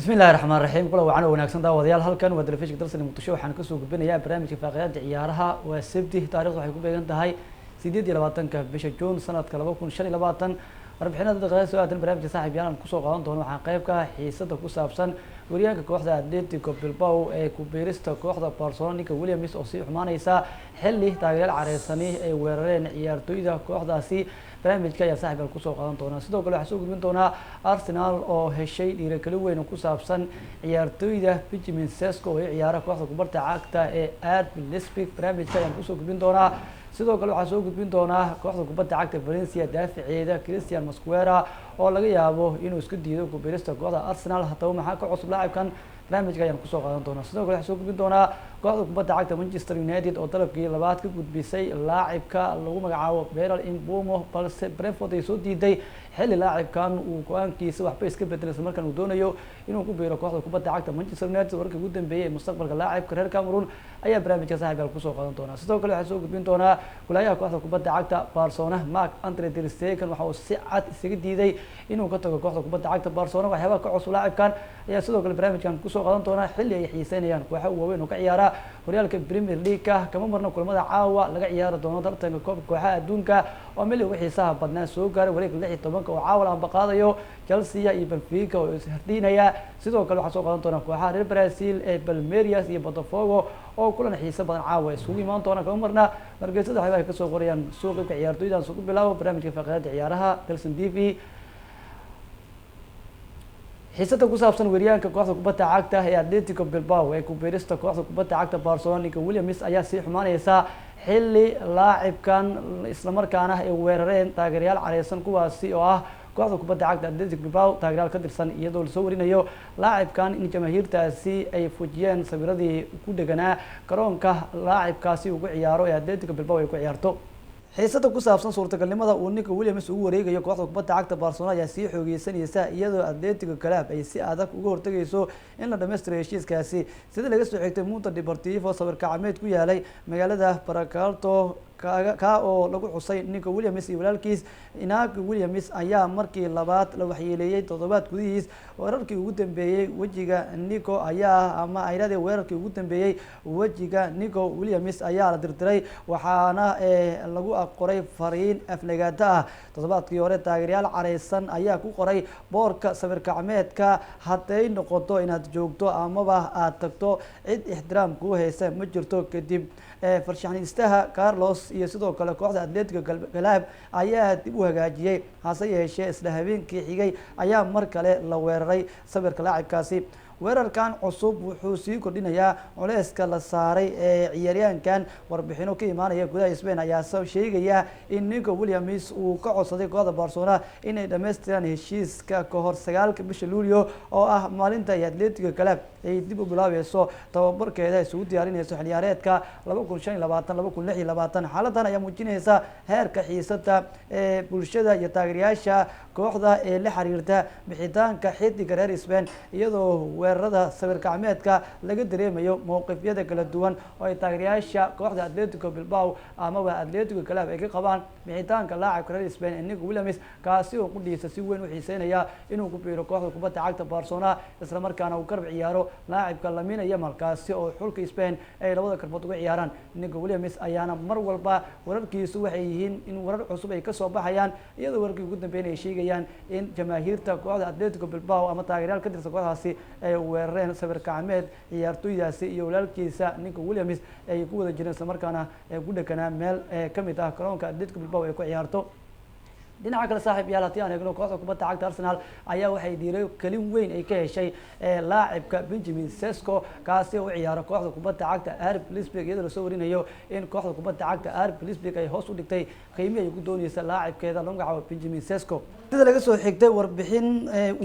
بسم الله الرحمن الرحيم كل وعنا وناكسن داوديال halkan waa telefishinka dalsan muqdisho waxaan ka soo gudbinayaa barnaamijka faaqidaada ciyaaraha waa sabti taariikhdu waxay ku beegan tahay 28 bisha June sanadka 2025 warbixinada daqiiqada soo aadan barnaamijka saaxiib yaan ku soo qaadan doono waxaan qayb ka ah xiisadda ku saabsan wariyaanka kooxda Atletico Bilbao ee ku biirista kooxda Barcelona Nico Williams oo sii xumaanaysa xilli taageerayaal careysani ay weerareen ciyaartoyda kooxdaasi barnaamijka ayaa saaxiib ku soo qaadan doona sidoo kale waxaan soo gudbin doonaa Arsenal oo heshay dhiirigelin weyn oo ku saabsan ciyaartoyda Benjamin Sesko oo ciyaara kooxda kubadda cagta ee RB Leipzig barnaamijka ayaan ku soo gudbin doonaa sidoo kale waxaan soo gudbin doonaa kooxda kubadda cagta Valencia daafaceeda Christian Mosquera oo laga yaabo inuu isku diido ku biirista kooxda Arsenal haddaba maxaa ka cusub laacibkan barnaamijka ayaan ku soo qaadan doonaa sidoo kale waxaan soo gudbin doonaa kooxda kubadda cagta Manchester United oo dalabkii labaad ka gudbisay laacibka lagu magacaabo Beral Imbumo balse Brentford ay soo diiday xilli laacibkan uu go'aankiisa waxba iska bedelay isla markaan uu doonayo inuu ku biiro kooxda kubadda cagta Manchester United warkii ugu dambeeyay mustaqbalka laacibka reer Cameroon ayaa barnaamijka saaxiib ku soo qaadan doonaa sidoo kale waxaan soo gudbin doonaa golayaha kooxda kubadda cagta Barcelona Marc-Andre ter Stegen waxa uu si cad isaga diiday inuu ka tago kooxda kubadda cagta Barcelona waxyaabo ka cusub laacibkan ayaa sidoo kale barnaamijkan ku soo qaadan doonaa xilli ay xiiseynayaan kooxo waaweyn oo ka ciyaara horyaalka Premier League kama marna kulamada caawa laga ciyaari doono tartanka koobka kooxaha adduunka oo meel ugu xiisaha badnaa soo gaaray wareeg 16 oo caawa la baqaadayo Chelsea iyo Benfica oo is hardinaya sidoo kale waxaa soo qaadan doona kooxaha reer Brazil ee Palmeiras iyo Botafogo oo kulan xiiso badan caawa isugu imaan doona kama marna margeysada waxay ka soo qorayaan suuqa ciyaartoydan soo bilaabo barnaamijka faaqidaada ciyaaraha Dalsan TV xiisadda ku saabsan wariyaanka kooxda kubadda cagta ee Atletico Bilbao ee ku biirista kooxda kubadda cagta Barcelona Nico Williams ayaa sii xumaanaysa xilli laacibkan isla markaana ay weerareen taageerayaal careysan kuwaasi oo ah kooxda kubadda cagta Atletico Bilbao taageerayaal ka tirsan iyadoo la soo warinayo laacibkan in jamaahiirtaasi ay fujiyeen sawiradii ku dhaganaa garoonka laacibkaasi ugu ciyaaro ee Atletico Bilbao ay ku ciyaarto xiisadda ku saabsan suurtagalnimada uu Nico Williams ugu wareegayo kooxda kubadda cagta Barcelona ayaa sii xoogeysaneysa iyadoo Atletico Club ay si adag uga hortagayso in la dhameystiro heshiiskaasi sida laga soo xigtay Mundo Deportivo sawirka caameed ku yaalay magaalada Baracaldo ka oo lagu xusay Nico Williams iyo walaalkiis Nico Williams ayaa markii labaad la waxyeeleeyay toddobaad gudihiis weerarkii ugu dambeeyay wajiga Nico ayaa ama ayraade weerarkii ugu dambeeyay wajiga Nico Williams ayaa la dirtiray waxaana lagu qoray fariin aflagaada ah toddobaadkii hore taageerayaal careysan ayaa ku qoray boorka sawirka caameedka haday noqoto inaad joogto amaba aad tagto cid ixtiraam ku haysa ma jirto kadib farshaxaniistaha Carlos iyo sidoo kale kooxda Atletico Club ayaa dib u hagaajiyay hase yeeshee isla habeenkii xigay ayaa mar kale la weeraray sawirka laacibkaasi weerarkan cusub wuxuu sii kordhinayaa culeyska la saaray ee ciyaaryahankan warbixino ka imaanaya gudaha Spain ayaa soo sheegaya in Nico Williams uu ka codsaday kooxda Barcelona inay dhameystiraan heshiiska ka hor 9 bisha Luulyo oo ah maalinta ay Atletico Club ay dib u bilaabayso tababarkeeda isugu diyaarinayso xilli ciyaareedka 2025-2026 xaaladdan ayaa muujinaysa heerka xiisadda ee bulshada iyo taageerayaasha kooxda ee la xiriirta bixitaanka xidiga reer Spain iyadoo weerarada sawirka caameedka laga dareemayo mowqifyada kala duwan oo ay taageerayaasha kooxda Atletico Bilbao ama Atletico Club ay ka qabaan bixitaanka laacibka reer Spain Nico Williams kaasi oo qudhiisa si weyn u xiiseynaya inuu ku biiro kooxda kubadda cagta Barcelona isla markaana uu garab ciyaaro laacibka Lamine Yamal kaasi oo xulka Spain ay labada karbood uga ciyaaraan Nico Williams ayaana mar walba wararkiisu waxay yihiin in warar cusub ay ka soo baxayaan iyadoo warkii ugu dambeeyay ay sheegayaan in jamaahiirta kooxda Atletico Bilbao ama taageerayaal ka tirsan kooxdaasi ay weerareen sawirka caameed ciyaartoydaasi iyo walaalkiisa Nico Williams ay ku wada jireen isla markaana ku dhaganaa meel ka mid ah garoonka Atletico Bilbao ay ku ciyaarto dhinaca kale saaxiib yaal haddii aan eegno kooxda kubadda cagta Arsenal ayaa waxay diiray kalin weyn ay ka heshay laacibka Benjamin Sesko kaasi oo ciyaara kooxda kubadda cagta RB Leipzig iyadoo la soo warinayo in kooxda kubadda cagta RB Leipzig ay hoos u dhigtay qiimihii ay ku doonaysa laacibkeeda lagu magacaabo Benjamin Sesko sida laga soo xigtay warbixin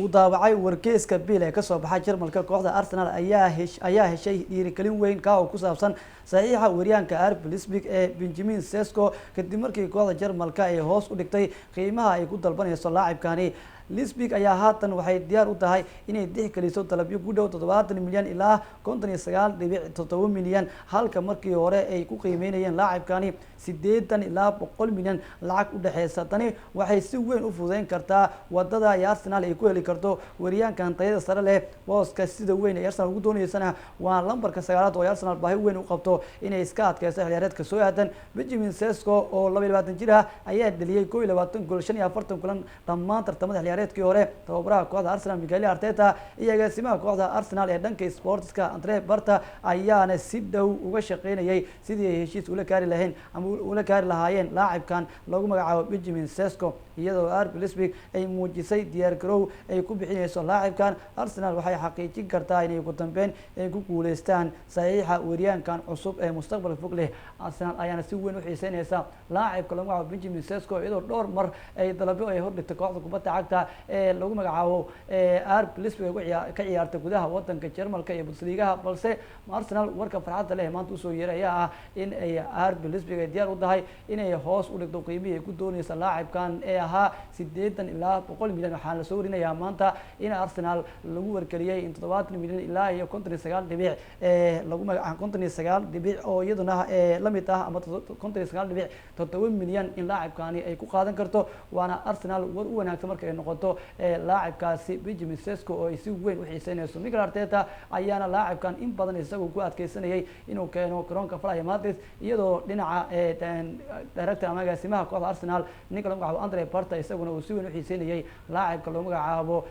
uu daabacay wargeyska Bill ee ka soo baxay Jarmalka kooxda Arsenal ayaa heshay dhiirigelin weyn ka oo ku saabsan saxiixa wariyaanka RB Leipzig ee Benjamin Sesko kadib markii kooxda Jarmalka ay hoos u dhigtay qiimaha ay ku dalbanayso laacibkani Lisbik ayaa haatan waxay diyaar u tahay inay tixgeliso dalabyo ku dhow 70 milyan ilaa 59.7 milyan halka markii hore ay ku qiimeynayeen laacibkani 80 ilaa 100 milyan lacag u dhaxeysa. tani waxay si weyn u fududeyn kartaa wadada ay Arsenal ay ku heli karto weeryaankan tayada sare leh. booska sida weyn ay Arsenal ugu doonaysana waa lambarka 9aad oo Arsenal baahi weyn u qabto inay iska adkayso xilciyaareedka soo aadan. Benjamin Sesko oo 22 jir ah ayaa dhaliyay 21 gool 45 kulan dhammaan tartamada xilciyaareedkii hore. tababaraha kooxda Arsenal Mikel Arteta iyo agaasimaha kooxda Arsenal ee dhanka sportska Andre Barta ayaana si dhow uga shaqeynayay sidii ay heshiis ula gaari lahayn ama ula gaari lahaayeen laacibkan lagu magacaabo Benjamin Sesko. iyadoo RB Leipzig ay muujisay diyaar garow ay ku bixinayso laacibkan, Arsenal waxay xaqiijin kartaa inay ugu dambeyn ay ku guuleystaan saxiixa weeryaankan cusub ee mustaqbalka fog leh. Arsenal ayaana si weyn u xiiseynaysa laacibka lagu magacaabo Benjamin Sesko iyadoo dhowr mar ay dalabyo ay hordhigtay kooxda kubadda cagta ee lagu magacaabo RB Leipzig ka ciyaarta gudaha wadanka Jarmalka iyo Bundesliga, balse Arsenal warka farxadda leh maanta usoo yeeray ayaa ah in ay RB Leipzig ay diyaar u tahay inay hoos u dhigto qiimihii ay ku doonaysa laacibkan ee ahaa 80 ilaa 100 milyan. waxaa la soo warinayaa maanta in Arsenal lagu wargeliyay in 70 milyan ilaa iyo 59 dhibic lagu magacaabo 59 dhibic oo iyaduna la mid ah ama 59 dhibic 7 milyan in laacibkani ay ku qaadan karto. waana Arsenal war u wanaagsan marka ay noqoto laacibkaasi Benjamin Sesko oo ay si weyn u xiiseynayso. Mikel Arteta ayaana laacibkan in badan isagu ku adkeysanayay inuu keeno garoonka Fly Madrid iyadoo dhinaca director ama agaasimaha kooxda Arsenal ninka lagu magacaabo Andre Barta isaguna uu si weyn u xiiseynayay laacibka lagu magacaabo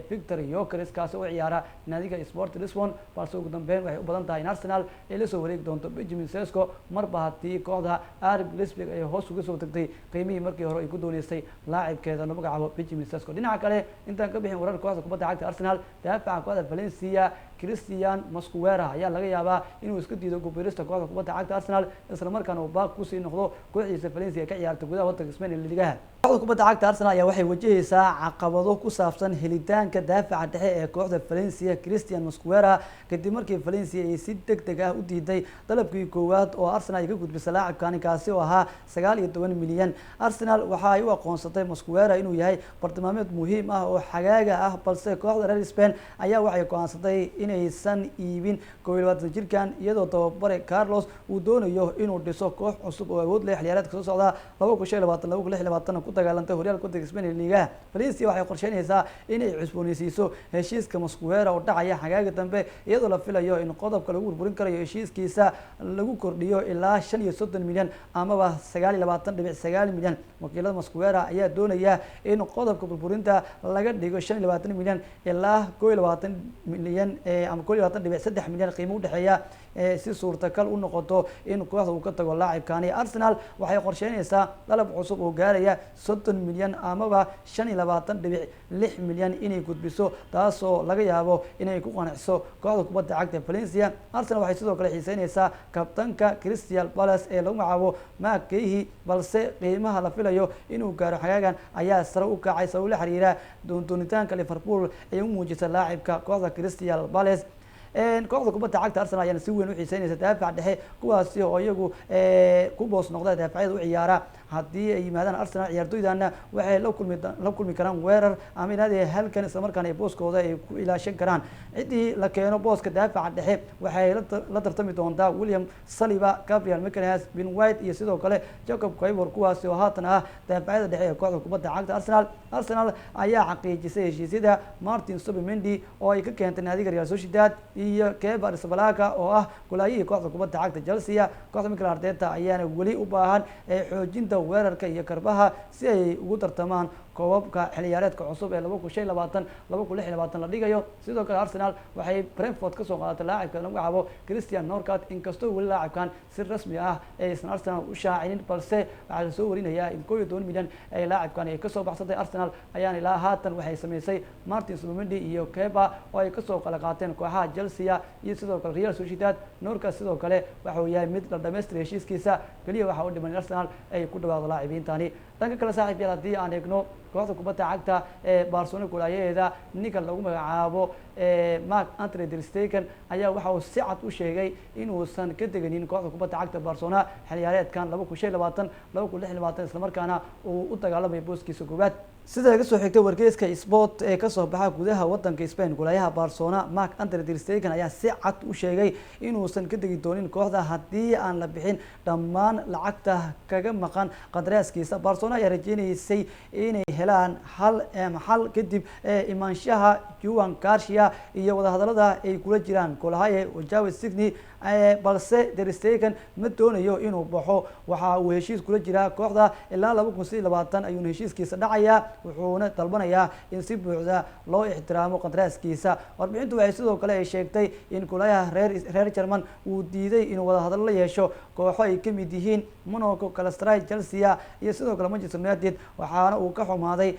Victor Gyökeres kaasi oo ciyaara naadiga Sport Lisbon, balse ugu dambeyn waxay u badan tahay in Arsenal ay la soo wareegi doonto Benjamin Sesko marba haddii kooxda RB Leipzig ay hoos uga soo tagtay qiimihii markii hore ay ku dooneysay laacibkeeda lagu magacaabo Benjamin Sesko. dhinaca kale intaan ka bixin warar kooxda kubadda cagta Arsenal, daafaca kooxda Valencia Christian Mosquera ayaa laga yaabaa inuu iska diido guuleysashada kooxda kubadda cagta Arsenal isla markaana uu baaq ku sii noqdo kooxdiisa Valencia ka ciyaarta gudaha wadanka Spain ee ligaha. kooxda kubadda cagta Arsenal ayaa waxay wajahaysaa caqabado ku saabsan helitaanka daafaca dhexe ee kooxda Valencia Christian Mosquera kadib markii Valencia ay si degdeg ah u diiday dalabkii koowaad oo Arsenal ay ka gudbisay laacibkani kaasi oo ahaa 19 milyan. Arsenal waxa ay u aqoonsatay Mosquera inuu yahay bartilmaameed muhiim ah oo xagaaga ah, balse kooxda reer Spain ayaa waxay go'aansatay inaysan iibin 21 jirkan iyadoo tababare Carlos uu doonayo inuu dhiso koox cusub oo awood leh xilciyaareedka soo socda 2025 ku dagaalantay horyaalka wadanka Spain ee liigaha. Valencia waxay qorsheynaysaa inay cusboonaysiiso heshiiska Mosquera oo dhacaya xagaaga dambe iyadoo la filayo in qodobka lagu burburin karayo heshiiskiisa lagu kordhiyo ilaa 35 milyan amaba 29.9 milyan. wakiilada Mosquera ayaa doonaya in qodobka burburinta laga dhigo 25 milyan ilaa 21 milyan ama 21.3 milyan qiimo u dhaxeeya si suurtagal u noqoto in kooxda uu ka tago laacibkani. Arsenal waxay qorsheynaysaa dalab cusub oo gaaraya 30 milyan amaba 25.6 milyan inay gudbiso, taasoo laga yaabo inay ku qanciso kooxda kubadda cagta Valencia. Arsenal waxay sidoo kale xiiseynaysaa kabtanka Crystal Palace ee lagu magacaabo Mark Guehi, balse qiimaha la filayo inuu gaaro xagaagan ayaa sare u kacay sabab la xiriira doonitaanka Liverpool ay u muujisay laacibka kooxda Crystal Palace. kooxda kubadda cagta Arsenal ayaana si weyn u xiiseynaysa daafac dhexe kuwaasi oo iyagu ku boos noqda daafacyada u ciyaara. haddii ay yimaadaan Arsenal ciyaartoydana waxay la kulmi karaan weerar ama inaad halkan isla markaana ay booskooda ay ku ilaashan karaan. cidii la keeno booska daafaca dhexe waxay la tartami doontaa William Saliba, Gabriel Magalhaes, Ben White iyo sidoo kale Jacob Quaivor kuwaasi oo haatan ah daafacyada dhexe ee kooxda kubadda cagta Arsenal. Arsenal ayaa xaqiijisay heshiisyada Martin Zubimendi oo ay ka keentay naadiga Real Sociedad iyo Kepa Arrizabalaga oo ah golaayihii kooxda kubadda cagta Chelsea. kooxda Mikel Arteta ayaana weli u baahan xoojinta weerarka iyo karbaha si ay ugu tartamaan koobabka xilciyaareedka cusub ee 2025-2026 la dhigayo. sidoo kale Arsenal waxay Brentford ka soo qaadatay laacibka lagu magacaabo Christian Norgard inkastoo weli laacibkan si rasmi ah aysan Arsenal u shaacinin, balse waxaa la soo warinayaa in 12 milyan ay laacibkan ay ka soo baxsatay. Arsenal ayaana ilaa haatan waxay sameysay Martin Zubimendi iyo Kepa oo ay ka soo kala qaateen kooxaha Chelsea iyo sidoo kale Real Sociedad. Norgard sidoo kale waxa uu yahay mid la dhameystiray heshiiskiisa, kaliya waxa uu dhiman Arsenal ay ku dhawaaqdo laacibiintani. dhanka kale saaxiibayaal haddii aan eegno kooxda kubadda cagta ee Barcelona golayaheeda ninka lagu magacaabo Marc Andre ter Stegen ayaa waxa uu si cad u sheegay inuusan ka teganin kooxda kubadda cagta Barcelona xilciyaareedkan 2025-2026 isla markaana uu u dagaalamay booskiisa koowaad. sida laga soo xigtay wargeyska sport ee kasoo baxa gudaha wadanka Spain golayaha Barcelona Marc Andre ter Stegen ayaa si cad u sheegay inuusan ka degi doonin kooxda haddii aan la bixin dhammaan lacagta kaga maqan qandaraaskiisa. Barcelona ayaa rajeynaysay inay helaan xal kadib imaanshaha Juan Garcia iyo wadahadalada ay kula jiraan golahaye Joao Signi balse ter Stegen ma doonayo inuu baxo. Waxa uu heshiis kula jiraa kooxda ilaa 2020 ayuu heshiiskiisa dhacayaa, wuxuuna dalbanayaa in si buuxda loo ixtiraamo qandaraaskiisa. Warbixintu waxay sidoo kale ay sheegtay in golayaha reer German uu diiday inuu wadahadalo la yeesho kooxo ay ka mid yihiin Monaco, Galatasaray, Chelsea iyo sidoo kale Manchester United, waxaana uu ka xumaaday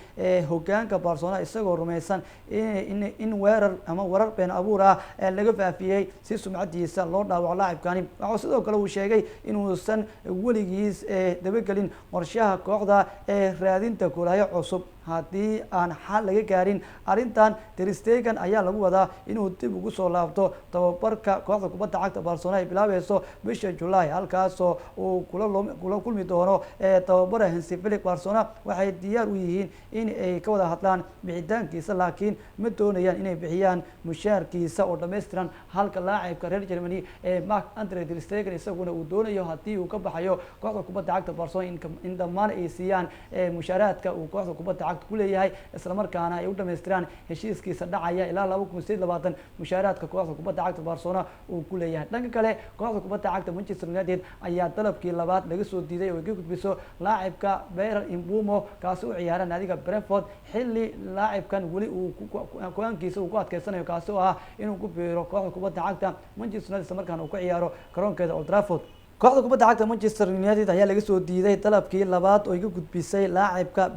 hogaanka Barcelona isagoo rumaysan in warar been abuur ah laga faafiyay si sumcadiisa loo dhaawaco laacibkani. Waxa sidoo kale uu sheegay inuusan weligiis dabagelin qorshaha kooxda raadinta golayo cusub haddii aan xal laga gaarin arrintan. ter Stegen ayaa lagu wadaa inuu dib ugu soo laabto tababarka kooxda kubadda cagta Barcelona ay bilaabayso bisha July, halkaasoo uu kula kulmi doono tababara Hansi Flick. Barcelona waxay diyaar u yihiin in ay ka wada hadlaan bixitaankiisa, laakiin ma doonayaan inay bixiyaan mushaarkiisa oo dhammaystiran, halka laacibka reer Germany Marc Andre ter Stegen isaguna uu doonayo haddii uu ka baxayo kooxda kubadda cagta Barcelona in dhammaan ay siiyaan mushaaraadka uu kooxda kubadda cagta ku leeyahay, isla markaana ay u dhamaystiraan heshiiskiisa dhacaya ilaa 2020 mushaaraadka kooxda kubadda cagta Barcelona uu ku leeyahay. Dhanka kale kooxda kubadda cagta Manchester United ayaa dalabkii labaad laga soo diiday oo ay ka gudbiso laacibka inuu kaasi u ciyaara naadiga Brentford, xilli laacibkan weli uu go'aankiisa uu ku adkeysanayo kaasi oo ah inuu ku biiro kooxda kubadda cagta Manchester United isla markaana uu ka ciyaaro garoonkeeda Old Trafford. kooxda kubadda cagta Manchester United ayaa laga soo diiday dalabkii labaad oo ay ka gudbisay laacibka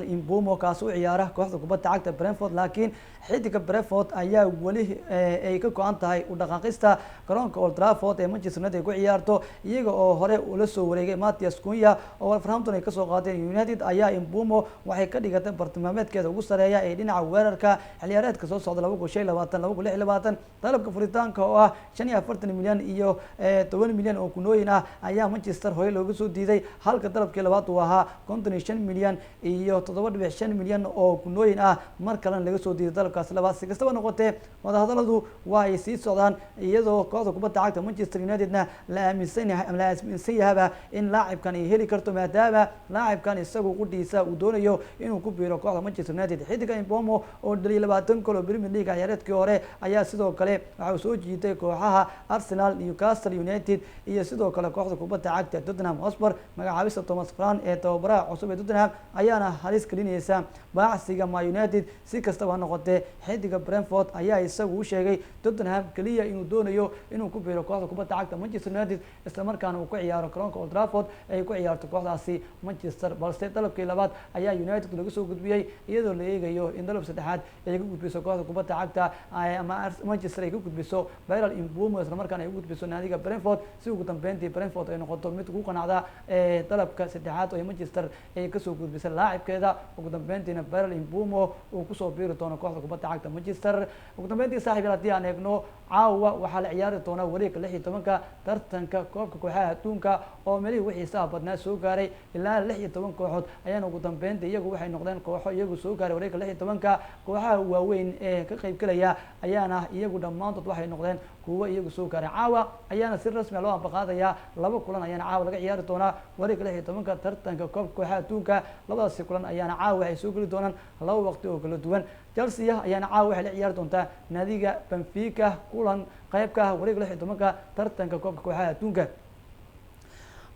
inuu kaasi u ciyaara kooxda kubadda cagta Brentford, laakiin xidiga Brentford ayaa weli ay ka go'an tahay u dhaqaaqista garoonka Old Trafford ee Manchester United ku ciyaarto, iyaga oo hore ula soo wareegay Matthias Cunha oo Wolverhampton ay ka soo qaadeen. United ayaa inuu waxay ka dhigatay bartilmaameedkeeda ugu sareeya ee dhinaca weerarka xilciyaareedka soo socda 2025-2026. dalabka furitaanka oo ah 45 milyan iyo 10 milyan oo kunooyin ah ayaa Manchester hore looga soo diiday, halka dalabkii labaad uu ahaa 55 milyan iyo 7.5 milyan oo kunooyin ah mar kalena laga soo diiday dalabkaas labaad. Si kastaba noqotee wadahadaladu waa ay sii socdaan iyadoo kooxda kubadda cagta Manchester Unitedna la aaminsan yahay in laacibkan ay heli karto, maadaama laacibkan isagu qudhiisa uu doonayo inuu ku biiro kooxda Manchester United. xidiga inuu oo dhaliyay 20 gool oo Premier League ciyaareedkii hore ayaa sidoo kale waxa uu soo jiitay kooxaha Arsenal, Newcastle United iyo sidoo kale kooxda kubadda cagta Tottenham Hotspur. magacaabista Thomas Frank ee tababaraha cusub ee Tottenham ayaana halis gelinaysa baacsiga Man United. si kastaba noqotee xidiga Brentford ayaa isagu u sheegay Tottenham kaliya inuu doonayo inuu ku biiro kooxda kubadda cagta Manchester United, isla markaana uu ku ciyaaro garoonka Old Trafford ay ku ciyaarto kooxdaasi Manchester. balse dalabkii labaad ayaa United laga soo gudbiyay iyadoo la eegayo in dalab saddexaad ay ka gudbiso kooxda kubadda cagta ama Manchester ay ka gudbiso inuu isla markaana ay u gudbiso naadiga Brentford si ugu dambeyntii Brentford ay noqoto mid ku qanacda dalabka saddexaad oo Manchester ay ka soo gudbisay laacibkeeda. ugu dambeyntiina inuu uu ku soo biiri doono kooxda kubadda cagta Manchester. ugu dambeyntii saaxiibayaal haddii aan eegno caawa waxaa la ciyaari doona wareegga 16 tartanka koobka kooxaha adduunka oo meelihii wixii xiisaha badnaa soo gaaray ilaa 16 kooxood ayaana ugu dambeyntii iyagu waxay noqdeen kooxo iyagu soo gaaray wareegga 16 kooxaha waaweyn ee ka qayb galaya ayaana iyagu dhammaantood waxay noqdeen kuwa iyagu soo gaaray. caawa ayaana si rasmi ah loo ambaqaadayaa 2 kulan ayaana caawa laga ciyaari doonaa wareegga 16 tartanka koobka kooxaha adduunka. labadaasi kulan ayaana caawa waxay soo geli doonaan 2 waqti oo kala duwan. Chelsea ayaana caawa waxay la ciyaari doontaa naadiga Benfica, kulan qayb ka ah wareegga 16 tartanka koobka kooxaha adduunka.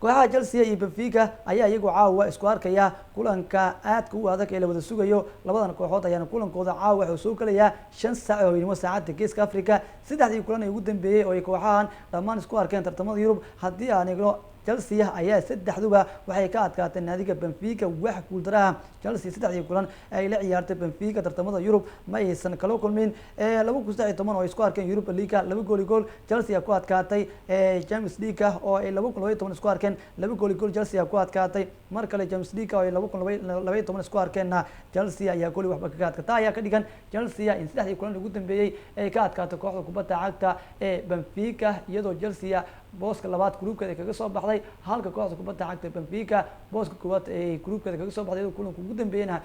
kooxaha Chelsea iyo Benfica ayaa iyagu caawa isku arkaya kulanka aadka u adag ee la wada sugayo. labadan kooxood ayaana kulankooda caawa wuxuu soo galayaa 5 saac oo inimo saacada Geeska Afrika. saddexdii kulan ee ugu dambeeyay oo ay kooxahan dhammaan isku arkeen tartamada Yurub. haddii aan eegno Chelsea ayaa saddexduba waxay ka adkaatay naadiga Benfica wax guuldaraha. Chelsea saddexdii kulan ay la ciyaartay Benfica tartamada Yurub ma aysan kala kulmin 2013 oo isku arkeen Europa League 2 gool Chelsea ku adkaatay Champions League oo ay 2012 isku arkeen 2 gool Chelsea ku adkaatay. mar kale Champions League oo ay 2012 isku arkeenna Chelsea ayaa gool waxba ka adkaatay. ayaa ka dhigan Chelsea in saddexdii kulan ugu dambeeyay ay ka adkaatay kooxda kubadda cagta ee Benfica, iyadoo Chelsea booska labaad groupkeeda kaga soo baxday, halka kooxda kubadda cagta Benfica booska koowaad ee groupkeeda kaga soo baxday kulanka ugu dambeeyayna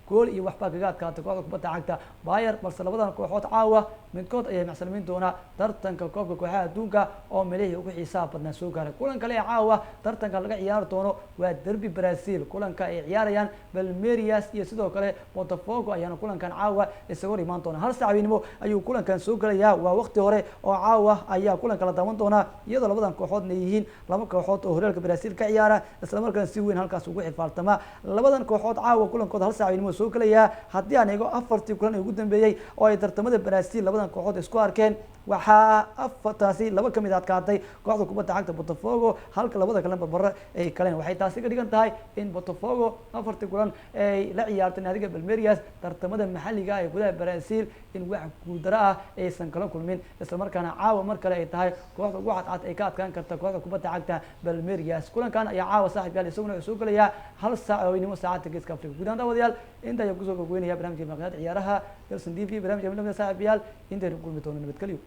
gool iyo waxbaa kaga adkaatay kooxda kubadda cagta Bayer balse labadan kooxood caawa midkood ayay macsalimiin doonaa tartanka koobka kooxaha adduunka oo meelihii ugu xiisaha badnaa soo gaaray kulan kale ee caawa tartanka laga ciyaari doono waa derby Brazil kulanka ay ciyaarayaan Palmeiras iyo sidoo kale Botafogo ayaana kulankan caawa isaga hor imaan doona hal saacadoodnimo ayuu kulankan soo galayaa waa waqti hore oo caawa ayaa kulanka la daawan doonaa iyadoo labadan kooxoodna yihiin laba kooxood oo horyaalka Brazil ka ciyaara isla markaana si weyn halkaas ugu xilfaaltama labadan kooxood caawa kulankooda hal saacadoodnimo soo galayaa haddii aan eego afartii kulan ee ugu dambeeyay oo ay tartamada Brazil labadan kooxood isku arkeen waxaa afartaasi laba kamid adkaatay kooxda kubadda cagta Botafogo halka labada kale barbaro ay kaleen waxay taasi ka dhigan tahay in Botafogo afartii kulan ay la ciyaartay naadiga Palmeiras tartamada maxalliga ah ee gudaha Brazil in wax guuldaro ah aysan kala kulmin isla markaana caawa mar kale ay tahay kooxda ugu cadcad ay ka adkaan karta kooxda kubadda cagta Palmeiras kulankan ayaa caawa saaxiibayaal isaguna wuxuu soo galayaa hal saac oo inimo saacada geeska Afrika guud ahaan daawadayaal inta ayaan kusoo gogweynaya barnaamijka maqnaad ciyaaraha Dalsan TV barnaamijka midnimada saaxiibayaal inta ku kulmi doona nabadgelyo